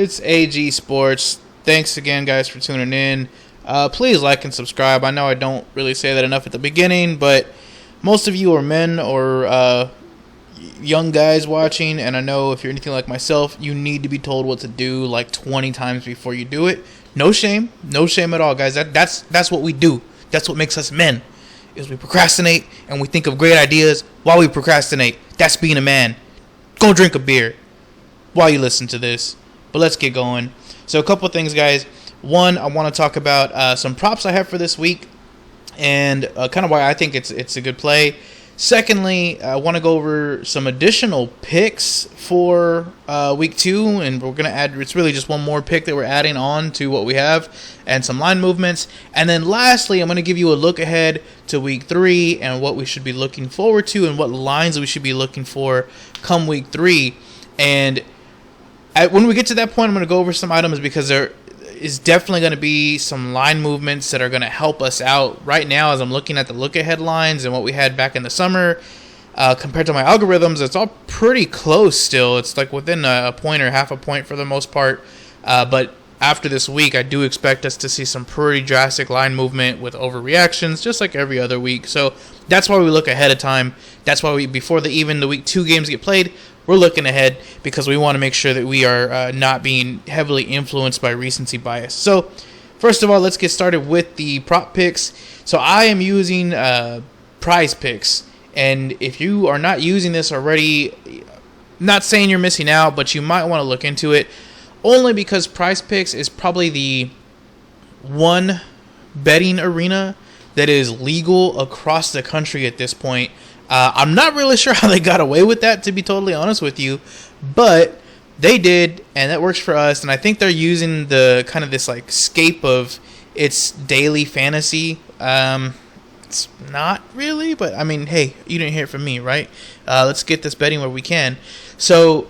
It's AG Sports. Thanks again, guys, for tuning in. Please like and subscribe. I know I don't really say that enough at the beginning, but most of you are men or young guys watching, and I know if you're anything like myself, you need to be told what to do like 20 times before you do it. No shame at all, guys. That's what we do. That's what makes us men, is we procrastinate and we think of great ideas while we procrastinate. That's being a man. Go drink a beer while you listen to this. But let's get going. So a couple of things, guys. One, I want to talk about some props I have for this week and kind of why I think it's a good play. Secondly, I want to go over some additional picks for week 2, and we're going to add, it's really just one more pick that we're adding on to what we have, and some line movements. And then lastly, I'm going to give you a look ahead to week 3 and what we should be looking forward to and what lines we should be looking for come week 3. And when we get to that point, I'm going to go over some items because there is definitely going to be some line movements that are going to help us out right now as I'm looking at the look-ahead lines and what we had back in the summer. Compared to my algorithms, it's all pretty close still. It's like within a point or half a point for the most part. But after this week, I do expect us to see some pretty drastic line movement with overreactions, just like every other week. So that's why we look ahead of time. That's why before even the week 2 games get played, we're looking ahead because we want to make sure that we are not being heavily influenced by recency bias. So, first of all, let's get started with the prop picks. So, I am using Prize Picks. And if you are not using this already, not saying you're missing out, but you might want to look into it. Only because Prize Picks is probably the one betting arena that is legal across the country at this point. I'm not really sure how they got away with that, to be totally honest with you, but they did, and that works for us. And I think they're using the kind of this like scape of it's daily fantasy. It's not really, but I mean, hey, you didn't hear it from me, right? Let's get this betting where we can. So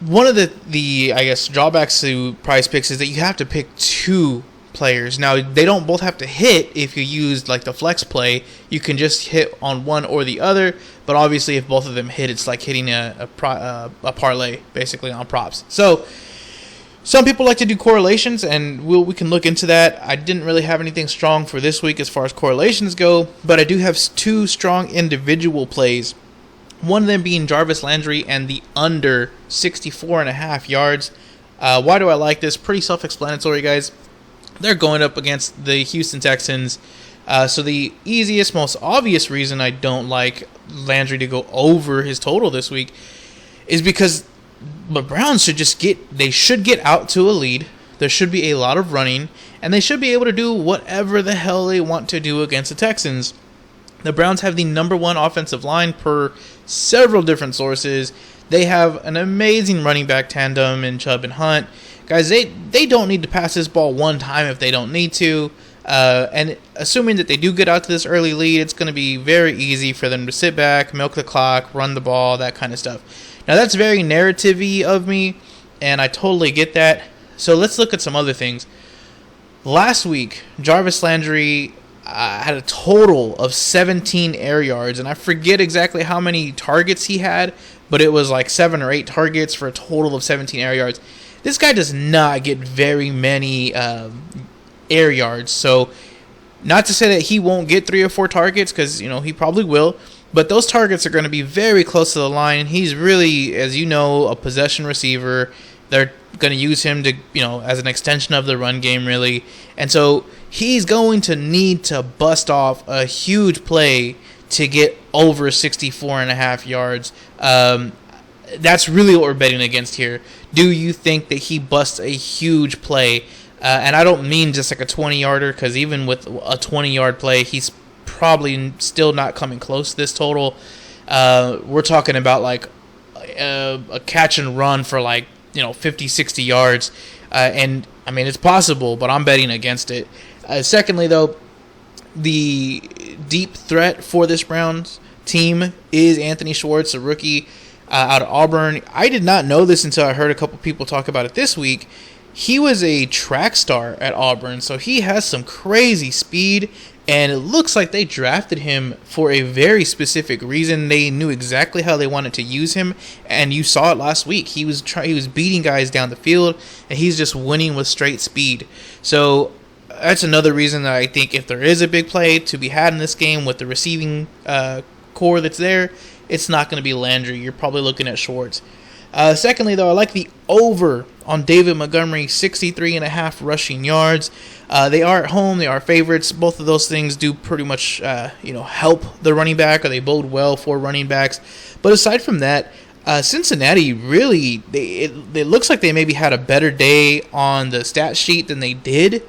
one of the I guess drawbacks to Prize Picks is that you have to pick 2 players. Now, they don't both have to hit if you use like the flex play. You can just hit on one or the other, but obviously if both of them hit, it's like hitting a parlay basically on props. So some people like to do correlations, and we can look into that. I didn't really have anything strong for this week as far as correlations go, but I do have 2 strong individual plays. One of them being Jarvis Landry and the under 64.5 yards. Why do I like this? Pretty self-explanatory, guys. They're going up against the Houston Texans. So the easiest, most obvious reason I don't like Landry to go over his total this week is because the Browns should get out to a lead. There should be a lot of running, and they should be able to do whatever the hell they want to do against the Texans. The Browns have the number 1 offensive line per several different sources. They have an amazing running back tandem in Chubb and Hunt. Guys, they don't need to pass this ball one time if they don't need to. And assuming that they do get out to this early lead, it's going to be very easy for them to sit back, milk the clock, run the ball, that kind of stuff. Now, that's very narrative-y of me, and I totally get that. So let's look at some other things. Last week, Jarvis Landry had a total of 17 air yards, and I forget exactly how many targets he had, but it was like 7 or 8 targets for a total of 17 air yards. This guy does not get very many air yards, so not to say that he won't get 3 or 4 targets, because he probably will, but those targets are going to be very close to the line. He's really, as you know, a possession receiver. They're going to use him to, as an extension of the run game, really, and so he's going to need to bust off a huge play to get over 64.5 yards. That's really what we're betting against here. Do you think that he busts a huge play? And I don't mean just like a 20-yarder, because even with a 20-yard play, he's probably still not coming close to this total. We're talking about like a catch and run for like 50, 60 yards. And I mean, it's possible, but I'm betting against it. Secondly, though, the deep threat for this Browns team is Anthony Schwartz, a rookie out of Auburn. I did not know this until I heard a couple people talk about it this week. He was a track star at Auburn, so he has some crazy speed, And it looks like they drafted him for a very specific reason. They knew exactly how they wanted to use him, and you saw it last week. He was beating guys down the field, and he's just winning with straight speed. So that's another reason that I think if there is a big play to be had in this game with the receiving core that's there, it's not going to be Landry. You're probably looking at Schwartz. Secondly, though, I like the over on David Montgomery, 63.5 rushing yards. They are at home. They are favorites. Both of those things do pretty much help the running back, or they bode well for running backs. But aside from that, Cincinnati really, it looks like they maybe had a better day on the stat sheet than they did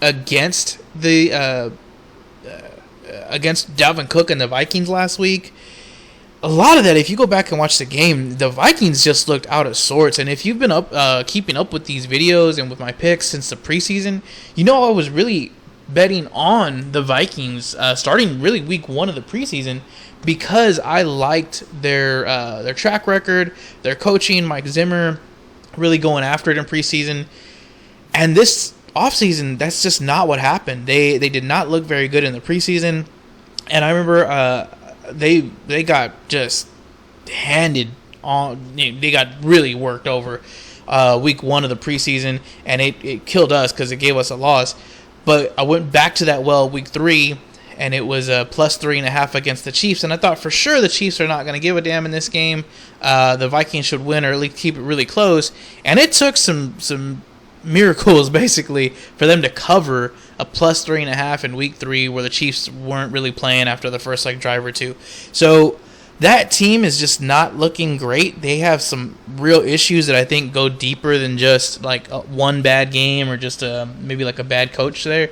against against Dalvin Cook and the Vikings last week. A lot of that, if you go back and watch the game, the Vikings just looked out of sorts. And if you've been keeping up with these videos and with my picks since the preseason, you know I was really betting on the Vikings starting really week 1 of the preseason because I liked their track record, their coaching, Mike Zimmer really going after it in preseason. And this offseason, that's just not what happened. They did not look very good in the preseason. And I remember they got just handed on. They got really worked over week 1 of the preseason, and it killed us because it gave us a loss. But I went back to that week 3, and it was a plus 3.5 against the Chiefs, and I thought for sure the Chiefs are not going to give a damn in this game. The Vikings should win or at least keep it really close, and it took some miracles basically for them to cover a plus 3.5 in week 3 where the Chiefs weren't really playing after the first drive or two. So that team is just not looking great. They have some real issues that I think go deeper than just one bad game or just maybe a bad coach there.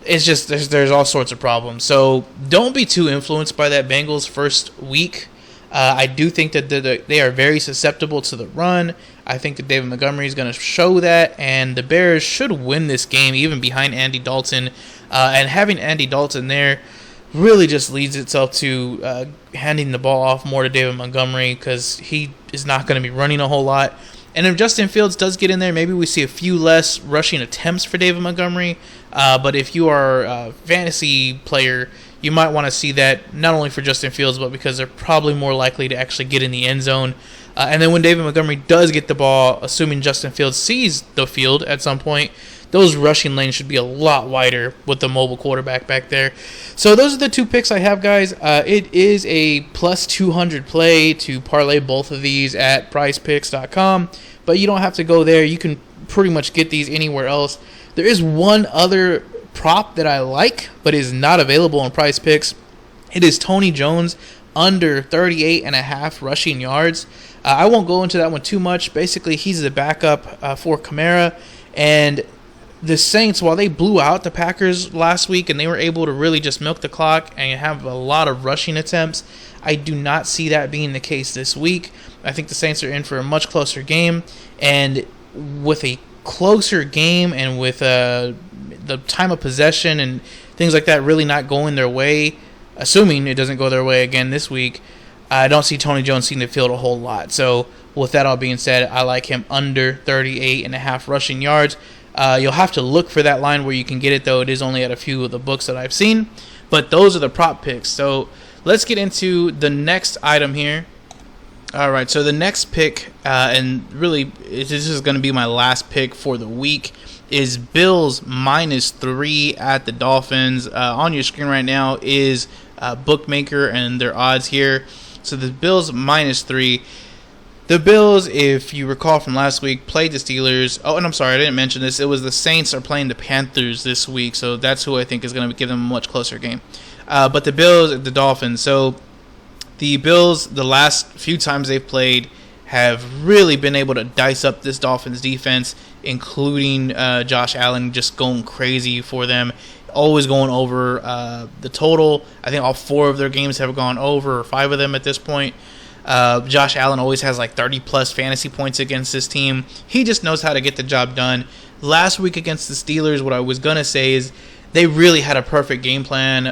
It's just there's all sorts of problems. So don't be too influenced by that Bengals first week. I do think that they are very susceptible to the run. I think that David Montgomery is going to show that, and the Bears should win this game even behind Andy Dalton. And having Andy Dalton there really just leads itself to handing the ball off more to David Montgomery because he is not going to be running a whole lot. And if Justin Fields does get in there, maybe we see a few less rushing attempts for David Montgomery. But if you are a fantasy player, you might want to see that not only for Justin Fields, but because they're probably more likely to actually get in the end zone. And then when David Montgomery does get the ball, assuming Justin Fields sees the field at some point, those rushing lanes should be a lot wider with the mobile quarterback back there. So those are the 2 picks I have, guys. It is a plus 200 play to parlay both of these at prizepicks.com, but you don't have to go there. You can pretty much get these anywhere else. There is one other prop that I like, but is not available on Prize Picks. It is Tony Jones under 38.5 rushing yards. I won't go into that one too much. Basically, he's the backup for Kamara, and the Saints, while they blew out the Packers last week and they were able to really just milk the clock and have a lot of rushing attempts, I do not see that being the case this week. I think the Saints are in for a much closer game, and with a closer game and with the time of possession and things like that really not going their way, assuming it doesn't go their way again this week, I don't see Tony Jones seeing the field a whole lot. So with that all being said, I like him under 38.5 rushing yards. You'll have to look for that line where you can get it, though. It is only at a few of the books that I've seen. But those are the prop picks. So let's get into the next item here. All right, so the next pick, and really this is going to be my last pick for the week, is Bills -3 at the Dolphins. On your screen right now is Bookmaker and their odds here. So the Bills -3. The Bills, if you recall from last week, played the Steelers. Oh, and I'm sorry, I didn't mention this. It was the Saints are playing the Panthers this week, so that's who I think is going to give them a much closer game. But the Bills, the Dolphins. So the Bills, the last few times they've played, have really been able to dice up this Dolphins defense, including Josh Allen just going crazy for them, always going over the total. I think all 4 of their games have gone over, or 5 of them at this point. Josh Allen always has 30-plus fantasy points against this team. He just knows how to get the job done. Last week against the Steelers, what I was going to say is they really had a perfect game plan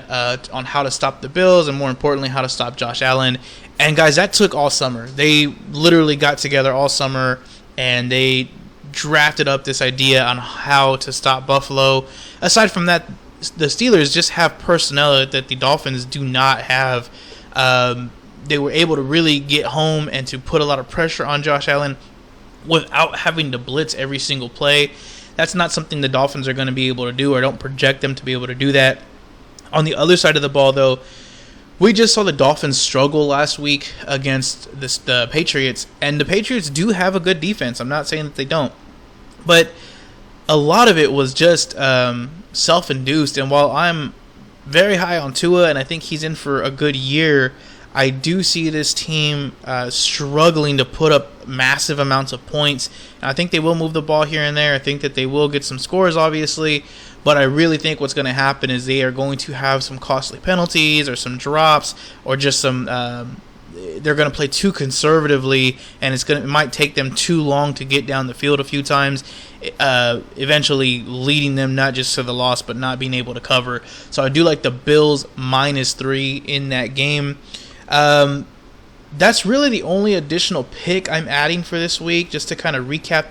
on how to stop the Bills and, more importantly, how to stop Josh Allen. And, guys, that took all summer. They literally got together all summer, and they drafted up this idea on how to stop Buffalo. Aside from that, the Steelers just have personnel that the Dolphins do not have. They were able to really get home and to put a lot of pressure on Josh Allen without having to blitz every single play. That's not something the Dolphins are going to be able to do, or don't project them to be able to do that. On the other side of the ball, though, we just saw the Dolphins struggle last week against the Patriots, and the Patriots do have a good defense. I'm not saying that they don't, but a lot of it was just self-induced. And while I'm very high on Tua, and I think he's in for a good year, I do see this team struggling to put up massive amounts of points. And I think they will move the ball here and there. I think that they will get some scores, obviously. But I really think what's going to happen is they are going to have some costly penalties or some drops, or just some they're going to play too conservatively, and it might take them too long to get down the field a few times, eventually leading them not just to the loss but not being able to cover. So I do like the Bills -3 in that game. That's really the only additional pick I'm adding for this week. Just to kind of recap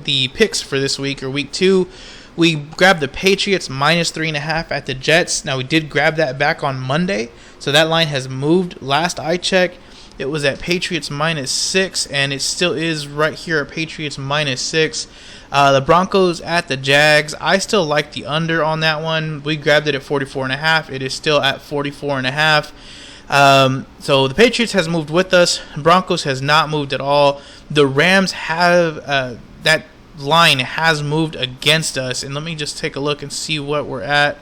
the picks for this week, or week 2. We grabbed the Patriots -3.5 at the Jets. Now, we did grab that back on Monday, so that line has moved. Last I checked, it was at Patriots -6, and it still is right here at Patriots -6. The Broncos at the Jags, I still like the under on that one. We grabbed it at 44.5. It is still at 44.5. So the Patriots has moved with us. Broncos has not moved at all. The Rams have that line has moved against us, and let me just take a look and see what we're at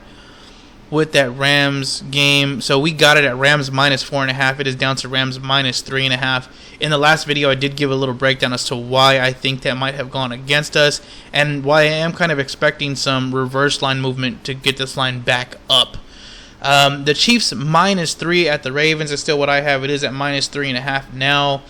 with that Rams game. So we got it at Rams -4.5. It is down to Rams -3.5. In the last video, I did give a little breakdown as to why I think that might have gone against us, and why I am kind of expecting some reverse line movement to get this line back up. The Chiefs -3 at the Ravens is still what I have. It is at -3.5 now.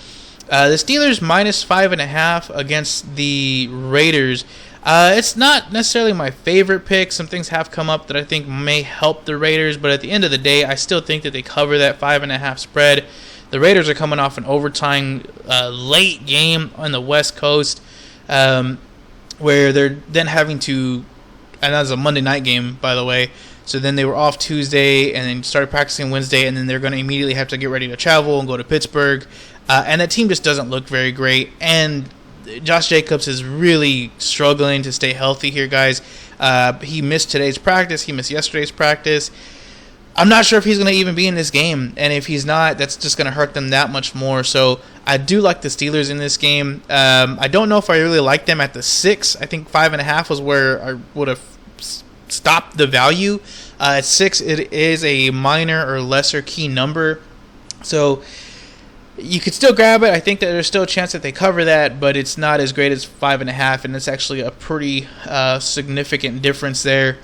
The Steelers -5.5 against the Raiders. It's not necessarily my favorite pick. Some things have come up that I think may help the Raiders, but at the end of the day, I still think that they cover that 5.5 spread. The Raiders are coming off an overtime late game on the West Coast, where they're then having to, and that was a Monday night game, by the way. So then they were off Tuesday and then started practicing Wednesday, and then they're going to immediately have to get ready to travel and go to Pittsburgh. And that team just doesn't look very great. And Josh Jacobs is really struggling to stay healthy here, guys. He missed today's practice. He missed yesterday's practice. I'm not sure if he's going to even be in this game. And if he's not, that's just going to hurt them that much more. So I do like the Steelers in this game. I don't know if I really like them at the 6. I think 5.5 was where I would have stopped the value. At 6, it is a minor or lesser key number. So you could still grab it. I think that there's still a chance that they cover that, but it's not as great as 5.5, and it's actually a pretty significant difference there.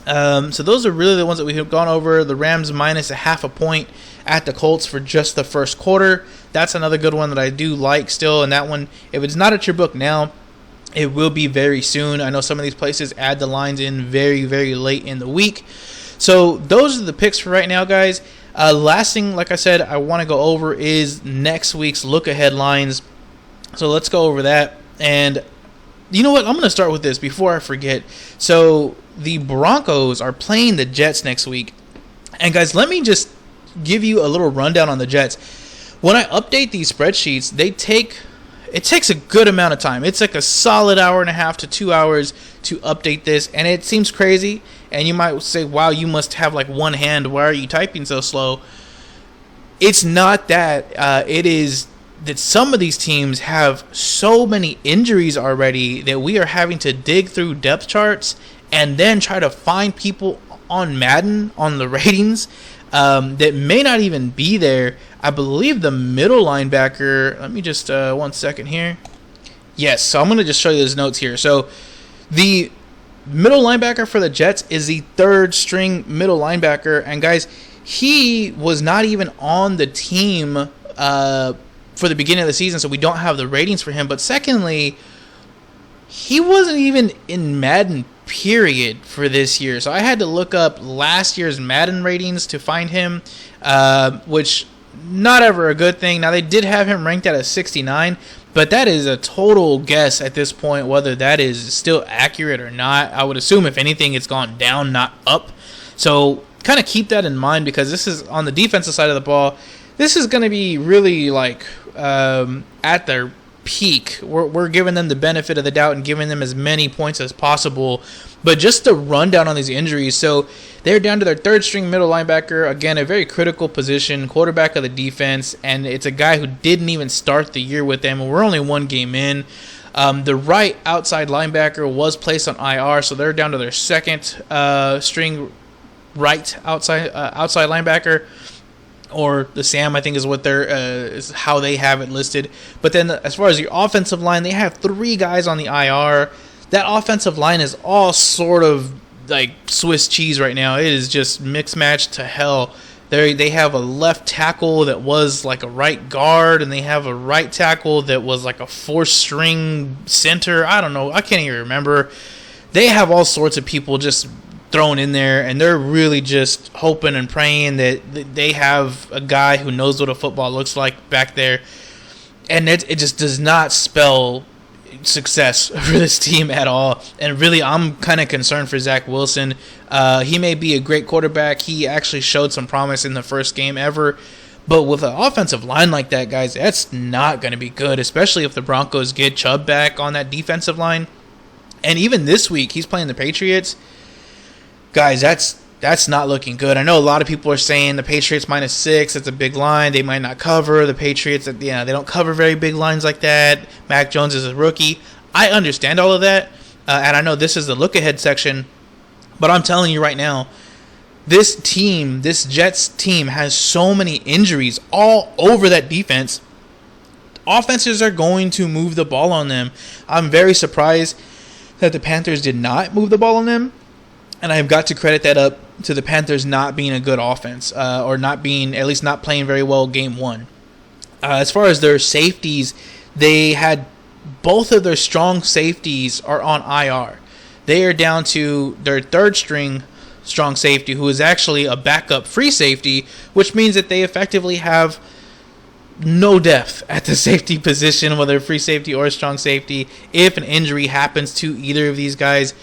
So those are really the ones that we have gone over. The Rams -0.5 point at the Colts for just the first quarter. That's another good one that I do like still, and that one, if it's not at your book now, it will be very soon. I know some of these places add the lines in very, very late in the week. So those are the picks for right now, guys. Last thing, like I said, I want to go over is next week's look-ahead lines. So let's go over that. And you know what? I'm going to start with this before I forget. So the Broncos are playing the Jets next week. And, guys, let me just give you a little rundown on the Jets. When I update these spreadsheets, it takes a good amount of time. It's like a solid 1.5 to 2 hours to update this, and it seems crazy. And you might say, wow, you must have like one hand. Why are you typing so slow? It's not that. It is that some of these teams have so many injuries already that we are having to dig through depth charts and then try to find people on Madden, on the ratings, that may not even be there. I believe the middle linebacker, let me just, 1 second here. Yes, so I'm going to just show you those notes here. So the middle linebacker for the Jets is the third string middle linebacker. And guys, he was not even on the team for the beginning of the season, so we don't have the ratings for him. But secondly, he wasn't even in Madden period for this year. So I had to look up last year's Madden ratings to find him, which not ever a good thing. Now, they did have him ranked at a 69, But that is a total guess at this point, whether that is still accurate or not. I would assume, if anything, it's gone down, not up. So kind of keep that in mind, because this is on the defensive side of the ball. This is going to be really like at their peak. We're giving them the benefit of the doubt and giving them as many points as possible. But just to run down on these injuries, so they're down to their third string middle linebacker, again, a very critical position, quarterback of the defense, and it's a guy who didn't even start the year with them, and we're only one game in. The right outside linebacker was placed on IR, so they're down to their second string right outside linebacker, or the Sam, I think is what is how they have it listed. But then as far as the offensive line, they have 3 guys on the IR. That offensive line is all sort of like Swiss cheese right now. It is just mixed match to hell. They have a left tackle that was like a right guard, and they have a right tackle that was like a 4-string center. I don't know. I can't even remember. They have all sorts of people just thrown in there, and they're really just hoping and praying that they have a guy who knows what a football looks like back there. And it just does not spell success for this team at all. And really, I'm kind of concerned for Zach Wilson. He may be a great quarterback. He actually showed some promise in the first game ever. But with an offensive line like that, guys, that's not going to be good, especially if the Broncos get Chubb back on that defensive line. And even this week, he's playing the Patriots. Guys, that's not looking good. I know a lot of people are saying the Patriots -6, it's a big line. They might not cover. The Patriots, they don't cover very big lines like that. Mac Jones is a rookie. I understand all of that, and I know this is the look-ahead section, but I'm telling you right now, this Jets team has so many injuries all over that defense. Offenses are going to move the ball on them. I'm very surprised that the Panthers did not move the ball on them. And I've got to credit that up to the Panthers not being a good offense, or at least not playing very well game 1. As far as their safeties, they had both of their strong safeties are on IR. They are down to their third string strong safety, who is actually a backup free safety, which means that they effectively have no depth at the safety position, whether free safety or strong safety. If an injury happens to either of these guys,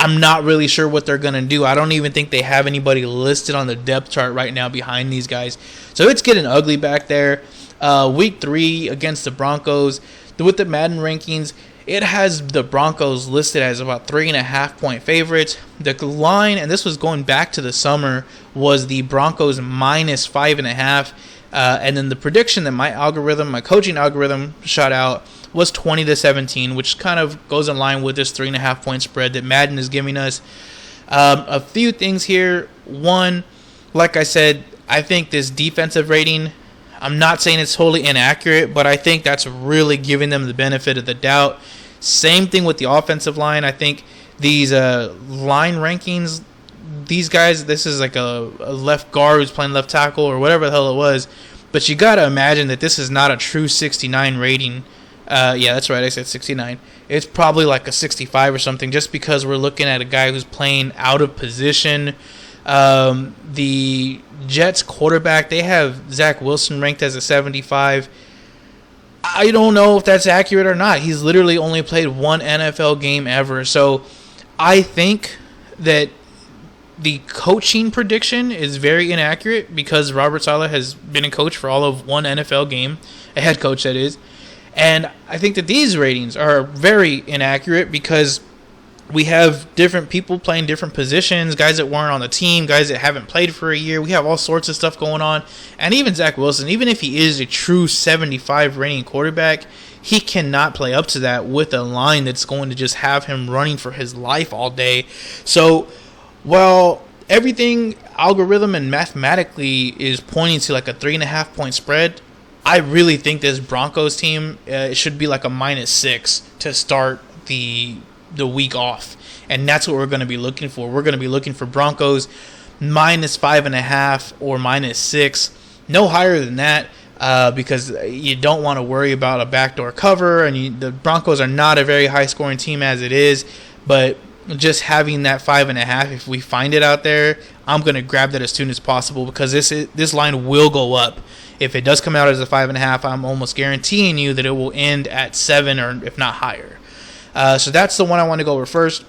I'm not really sure what they're going to do. I don't even think they have anybody listed on the depth chart right now behind these guys. So it's getting ugly back there. Week 3 against the Broncos. With the Madden rankings, it has the Broncos listed as about 3.5-point favorites. The line, and this was going back to the summer, was the Broncos -5.5. And then the prediction that my coaching algorithm shot out was 20-17, which kind of goes in line with this 3.5-point spread that Madden is giving us. A few things here. One, like I said, I think this defensive rating, I'm not saying it's totally inaccurate, but I think that's really giving them the benefit of the doubt. Same thing with the offensive line. I think these line rankings, these guys, this is like a left guard who's playing left tackle or whatever the hell it was, but you got to imagine that this is not a true 69 rating. Yeah, that's right, I said 69. It's probably like a 65 or something, just because we're looking at a guy who's playing out of position. The Jets quarterback, they have Zach Wilson ranked as a 75. I don't know if that's accurate or not. He's literally only played one NFL game ever. So I think that the coaching prediction is very inaccurate, because Robert Saleh has been a coach for all of one NFL game, a head coach that is. And I think that these ratings are very inaccurate, because we have different people playing different positions, guys that weren't on the team, guys that haven't played for a year. We have all sorts of stuff going on. And even Zach Wilson, even if he is a true 75 rating quarterback, he cannot play up to that with a line that's going to just have him running for his life all day. So while everything algorithm and mathematically is pointing to like a 3.5-point spread, I really think this Broncos team should be like a -6 to start the week off. And that's what we're going to be looking for. We're going to be looking for Broncos -5.5 or -6. No higher than that, because you don't want to worry about a backdoor cover. And the Broncos are not a very high-scoring team as it is. But just having that 5.5, if we find it out there, I'm going to grab that as soon as possible, because this line will go up. If it does come out as a 5.5, I'm almost guaranteeing you that it will end at 7 or if not higher. So that's the one I want to go over first.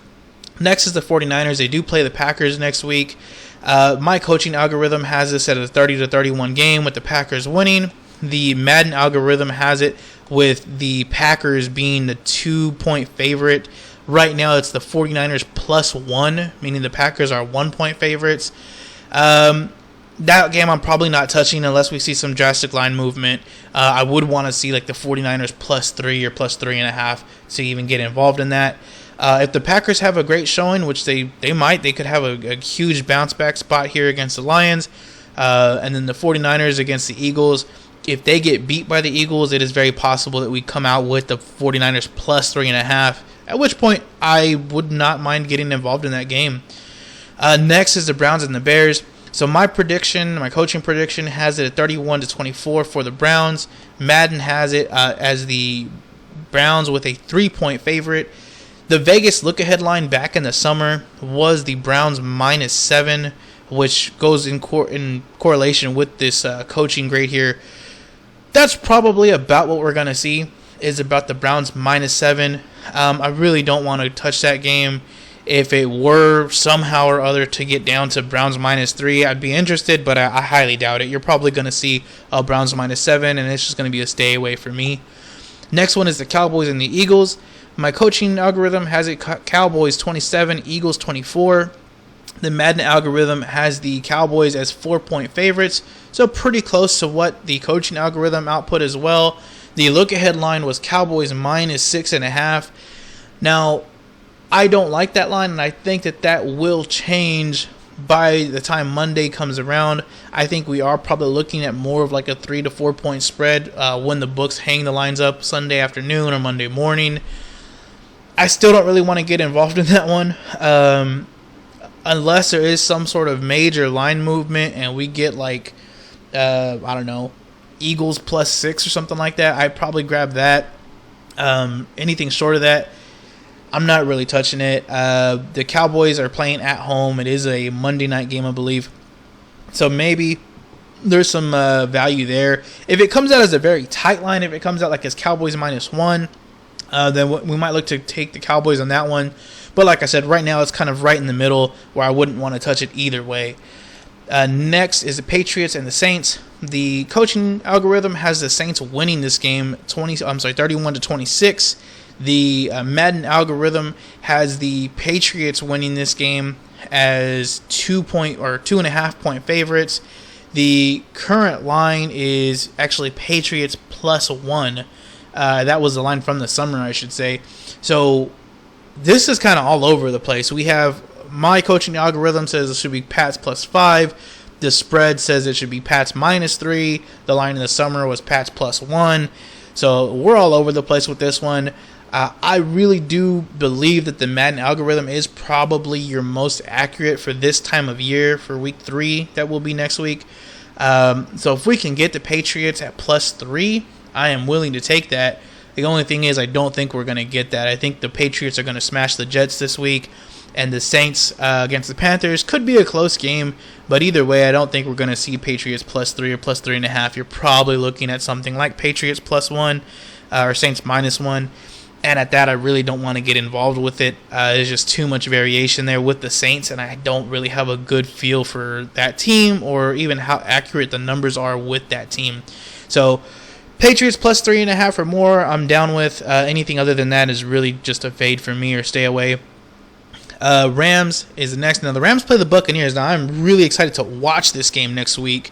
Next is the 49ers. They do play the Packers next week. My coaching algorithm has this at a 30-31 game with the Packers winning. The Madden algorithm has it with the Packers being the 2-point favorite. Right now, it's the 49ers +1, meaning the Packers are 1-point favorites. That game I'm probably not touching unless we see some drastic line movement. I would want to see like the 49ers +3 or +3.5 to even get involved in that. If the Packers have a great showing, which they might, they could have a huge bounce back spot here against the Lions. And then the 49ers against the Eagles. If they get beat by the Eagles, it is very possible that we come out with the 49ers +3.5, at which point I would not mind getting involved in that game. Next is the Browns and the Bears. So my coaching prediction has it at 31-24 for the Browns. Madden has it as the Browns with a 3-point favorite. The Vegas look-ahead line back in the summer was the Browns -7, which goes in correlation with this coaching grade here. That's probably about what we're going to see, is about the Browns -7. I really don't want to touch that game. If it were somehow or other to get down to Browns -3, I'd be interested, but I highly doubt it. You're probably going to see a Browns -7, and it's just going to be a stay away for me. Next one is the Cowboys and the Eagles. My coaching algorithm has it Cowboys 27, Eagles 24. The Madden algorithm has the Cowboys as 4-point favorites, so pretty close to what the coaching algorithm output as well. The look-ahead line was Cowboys -6.5. Now, I don't like that line, and I think that will change by the time Monday comes around. I think we are probably looking at more of like a 3 to 4 point spread when the books hang the lines up Sunday afternoon or Monday morning. I still don't really want to get involved in that one. Unless there is some sort of major line movement and we get like, I don't know, Eagles +6 or something like that, I'd probably grab that. Anything short of that, I'm not really touching it. The Cowboys are playing at home. It is a Monday night game, I believe. So maybe there's some value there. If it comes out as a very tight line, if it comes out like as Cowboys -1, then we might look to take the Cowboys on that one. But like I said, right now it's kind of right in the middle where I wouldn't want to touch it either way. Next is the Patriots and the Saints. The coaching algorithm has the Saints winning this game 31-26. The Madden algorithm has the Patriots winning this game as 2.5 favorites. The current line is actually Patriots +1. That was the line from the summer, I should say. So this is kind of all over the place. We have my coaching algorithm says it should be Pats +5. The spread says it should be Pats -3. The line in the summer was Pats +1. So we're all over the place with this one. I really do believe that the Madden algorithm is probably your most accurate for this time of year, for week 3 that will be next week. So if we can get the Patriots at +3, I am willing to take that. The only thing is I don't think we're going to get that. I think the Patriots are going to smash the Jets this week, and the Saints against the Panthers could be a close game, but either way, I don't think we're going to see Patriots +3 or +3.5. You're probably looking at something like Patriots +1 or Saints -1. And at that, I really don't want to get involved with it. There's just too much variation there with the Saints, and I don't really have a good feel for that team or even how accurate the numbers are with that team. So Patriots +3.5 or more, I'm down with. Anything other than that is really just a fade for me or stay away. Rams is the next. Now, the Rams play the Buccaneers. Now, I'm really excited to watch this game next week.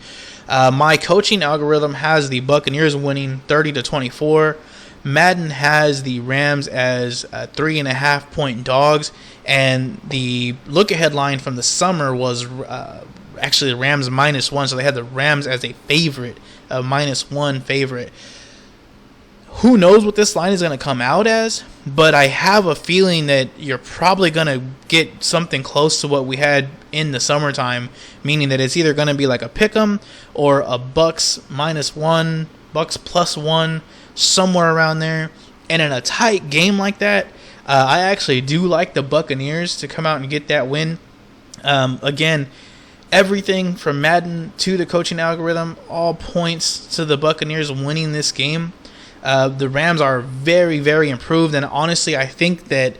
My coaching algorithm has the Buccaneers winning 30-24. Madden has the Rams as 3.5-point dogs, and the look-ahead line from the summer was actually the Rams -1, so they had the Rams as a favorite, a -1 favorite. Who knows what this line is going to come out as, but I have a feeling that you're probably going to get something close to what we had in the summertime, meaning that it's either going to be like a pick'em or a Bucs -1, Bucs +1, somewhere around there. And in a tight game like that, I actually do like the Buccaneers to come out and get that win. Again, everything from Madden to the coaching algorithm all points to the Buccaneers winning this game. The Rams are very, very improved, and honestly, I think that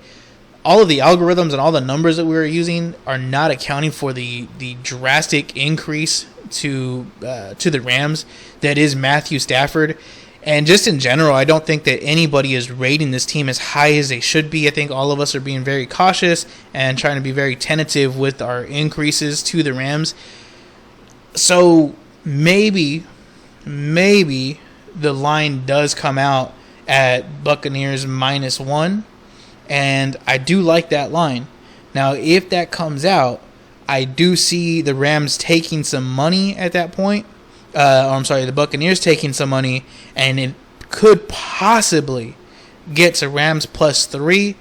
all of the algorithms and all the numbers that we were using are not accounting for the drastic increase to the Rams that is Matthew Stafford. And just in general, I don't think that anybody is rating this team as high as they should be. I think all of us are being very cautious and trying to be very tentative with our increases to the Rams. So maybe the line does come out at Buccaneers -1, and I do like that line. Now, if that comes out, I do see the Rams taking some money at that point. The Buccaneers taking some money, and it could possibly get to Rams +3.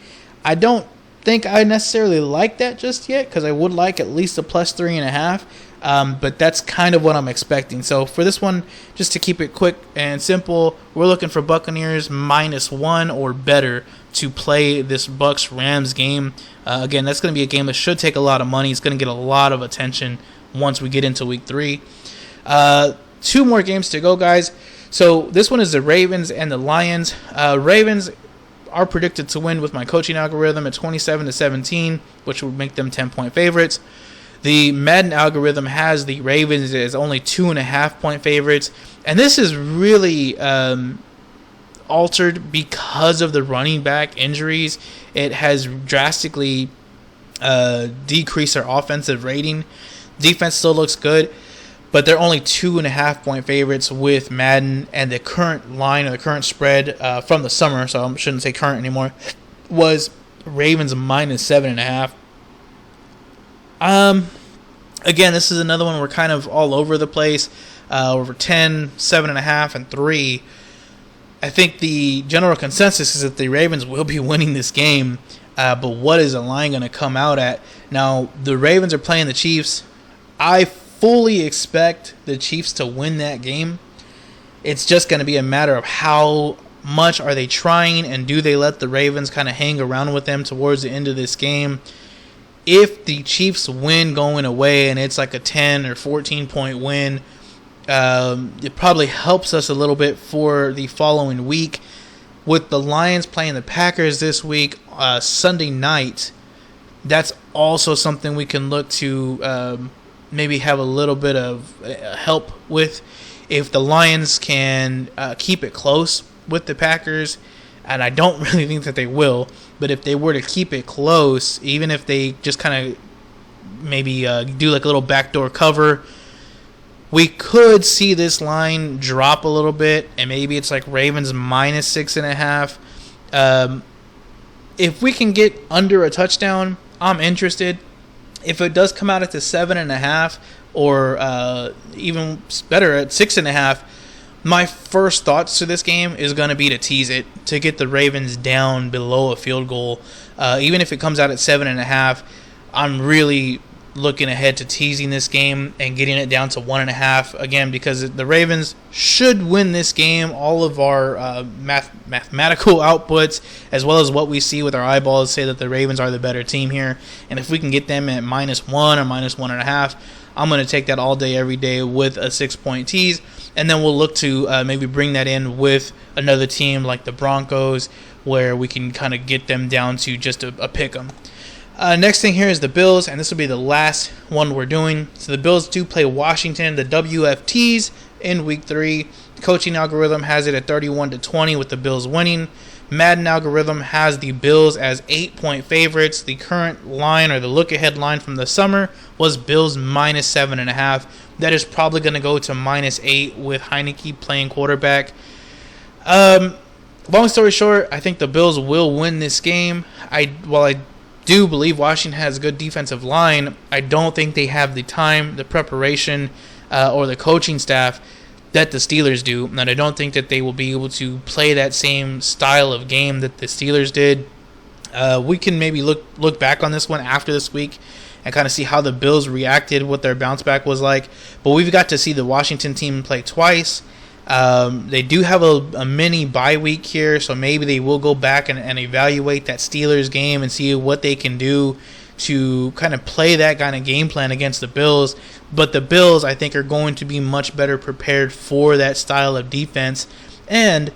I don't think I necessarily like that just yet, because I would like at least a +3.5. But that's kind of what I'm expecting. So for this one, just to keep it quick and simple, we're looking for Buccaneers -1 or better to play this Bucs-Rams game. Again, that's going to be a game that should take a lot of money. It's going to get a lot of attention once we get into Week 3. 2 more games to go, guys. So this one is the Ravens and the Lions. Ravens are predicted to win with my coaching algorithm at 27-17, which would make them 10-point favorites. The Madden algorithm has the Ravens as only 2.5-point favorites, and this is really altered because of the running back injuries. It has drastically decreased their offensive rating. Defense still looks good, but they're only 2.5-point favorites with Madden, and the current line or the current spread from the summer, so I shouldn't say current anymore, was Ravens -7.5. Again, this is another one we're kind of all over the place. Over 10, 7.5, and 3. I think the general consensus is that the Ravens will be winning this game, but what is the line going to come out at? Now, the Ravens are playing the Chiefs. I fully expect the Chiefs to win that game. It's just going to be a matter of how much are they trying, and do they let the Ravens kind of hang around with them towards the end of this game. If the Chiefs win going away and it's like a 10 or 14-point win, it probably helps us a little bit for the following week. With the Lions playing the Packers this week, Sunday night, that's also something we can look to maybe have a little bit of help with. If the Lions can keep it close with the Packers, and I don't really think that they will, but if they were to keep it close, even if they just kind of maybe do like a little backdoor cover, we could see this line drop a little bit, and maybe it's like Ravens -6.5. If we can get under a touchdown, I'm interested. If it does come out at the 7.5, or even better at 6.5, my first thoughts to this game is going to be to tease it, to get the Ravens down below a field goal. Even if it comes out at 7.5, I'm really looking ahead to teasing this game and getting it down to 1.5 again, because the Ravens should win this game. All of our mathematical outputs, as well as what we see with our eyeballs, say that the Ravens are the better team here. And if we can get them at -1 or -1.5, I'm going to take that all day, every day with a 6-point tease. And then we'll look to maybe bring that in with another team like the Broncos, where we can kind of get them down to just a pick 'em. Next thing here is the Bills, and this will be the last one we're doing. So the Bills do play Washington, the WFTs, in Week 3. The coaching algorithm has it at 31-20 with the Bills winning. Madden algorithm has the Bills as 8-point favorites. The current line, or the look-ahead line from the summer, was Bills -7.5. That is probably going to go to -8 with Heineke playing quarterback. Long story short, I think the Bills will win this game. While I do believe Washington has a good defensive line, I don't think they have the time, the preparation, or the coaching staff that the Steelers do, and I don't think that they will be able to play that same style of game that the Steelers did. We can maybe look back on this one after this week and kind of see how the Bills reacted, what their bounce back was like. But we've got to see the Washington team play twice. They do have a mini bye week here, so maybe they will go back and evaluate that Steelers game and see what they can do to kind of play that kind of game plan against the Bills. But the Bills, I think, are going to be much better prepared for that style of defense. And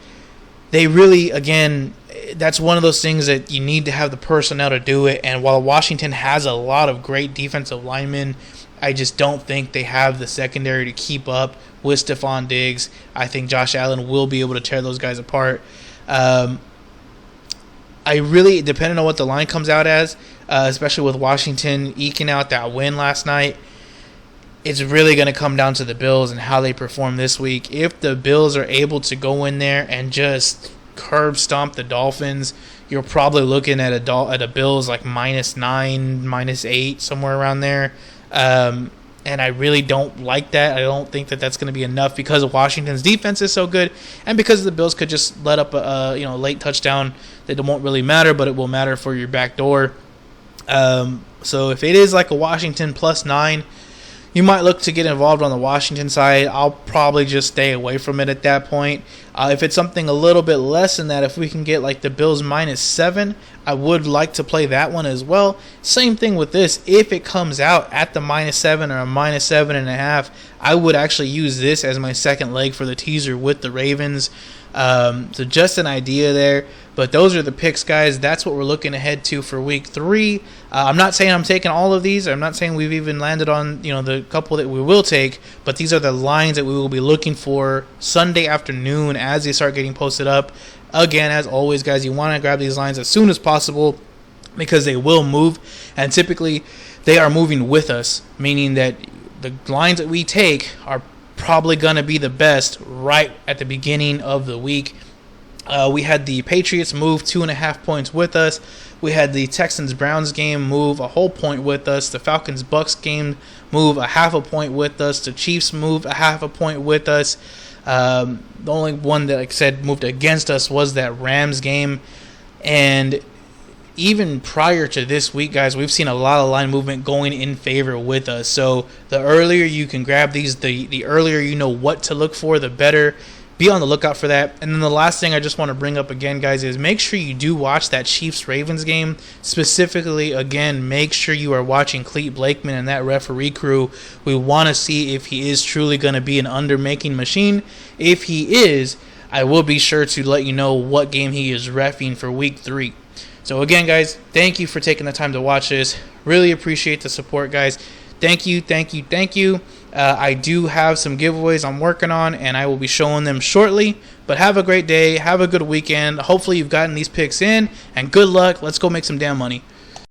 they really, again, that's one of those things that you need to have the personnel to do it. And while Washington has a lot of great defensive linemen, I just don't think they have the secondary to keep up with Stephon Diggs. I think Josh Allen will be able to tear those guys apart. I really, depending on what the line comes out as, especially with Washington eking out that win last night, it's really going to come down to the Bills and how they perform this week. If the Bills are able to go in there and just curb stomp the Dolphins, you're probably looking at a Bills like -9, -8, somewhere around there. And I really don't like that. I don't think that that's going to be enough because of Washington's defense is so good, and because the Bills could just let up a late touchdown that won't really matter, but it will matter for your back door. So if it is like a Washington +9, you might look to get involved on the Washington side. I'll probably just stay away from it at that point. If it's something a little bit less than that, if we can get like the Bills -7, I would like to play that one as well. Same thing with this. If it comes out at the -7 or a -7.5, I would actually use this as my second leg for the teaser with the Ravens. So just an idea there. But those are the picks, guys. That's what we're looking ahead to for week 3. I'm not saying I'm taking all of these. I'm not saying we've even landed on the couple that we will take. But these are the lines that we will be looking for Sunday afternoon as they start getting posted up. Again, as always, guys, you want to grab these lines as soon as possible because they will move. And typically, they are moving with us, meaning that the lines that we take are probably going to be the best right at the beginning of the week. We had the Patriots move 2.5 points with us. We had the Texans Browns game move a whole point with us. The Falcons Bucs game move a 0.5 point with us. The Chiefs move a 0.5 point with us. The only one that, like I said, moved against us was that Rams game. And even prior to this week, guys, we've seen a lot of line movement going in favor with us. So the earlier you can grab these, the earlier you know what to look for, the better. Be on the lookout for that. And then the last thing I just want to bring up again, guys, is make sure you do watch that Chiefs-Ravens game. Specifically, again, make sure you are watching Clete Blakeman and that referee crew. We want to see if he is truly going to be an undermaking machine. If he is, I will be sure to let you know what game he is reffing for week 3. So again, guys, thank you for taking the time to watch this. Really appreciate the support, guys. Thank you. I do have some giveaways I'm working on, and I will be showing them shortly. But have a great day. Have a good weekend. Hopefully you've gotten these picks in, and good luck. Let's go make some damn money.